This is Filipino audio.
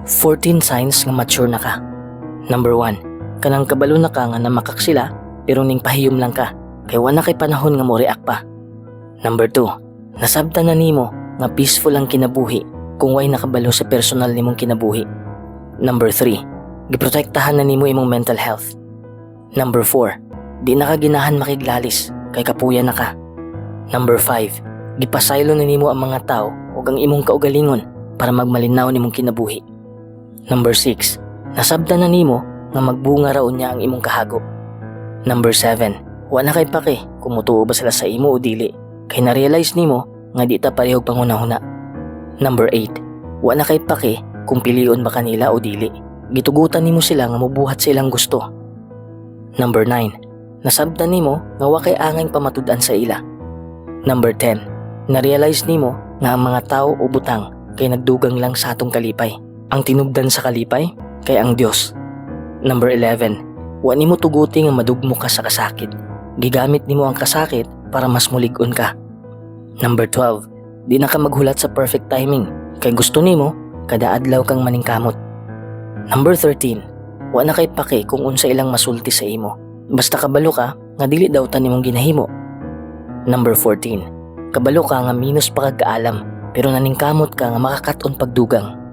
14 signs nga mature na ka. Number 1. Kanang kabalo na ka nga namakak sila pero ning pahiyom lang ka kay wala kay panahon nga mo react pa. Number 2. Nasabtan na nimo nga peaceful ang kinabuhi kung way nakabalo sa personal nimong kinabuhi. Number 3. Giprotektahan na nimo imong mental health. Number 4. Di na ka ginahan makiglalis kay kapuya na ka. Number 5. Gipasaylo na nimo ang mga tao ug ang imong kaugalingon para magmalinaw nimong kinabuhi. Number 6. Nasabtan na nimo nga magbunga raw niya ang imong kahagop. Number 7. Wala kay pake kung mutuo ba sila sa imo o dili kay na-realize nimo nga di ta parehog panghuna-huna. Number 8. Wala kay pake kung pilion ba kanila o dili. Gitugutan nimo sila nga mobuhat sa ilang gusto. Number 9. Nasabtan nimo nga wa kay angay pamatud-an sa ila. Number 10. Na-realize nimo nga ang mga tao o butang kay nagdugang lang sa atong kalipay. Ang tinubdan sa kalipay kay ang Dios. Number 11. Wa nimo tuguti nga madugmo ka sa kasakit. Gigamit nimo ang kasakit para mas mulig-on ka. Number 12. Di na ka maghulat sa perfect timing kay gusto nimo kada adlaw kang maningkamot. Number 13. Wa na kay pake kung unsa ilang masulti sa imo. Basta kabalo ka nga dili daw ta nimong ginahimo. Number 14. Kabalo ka nga minus pa kag kaalam pero naningkamot ka nga makakat-on pagdugang.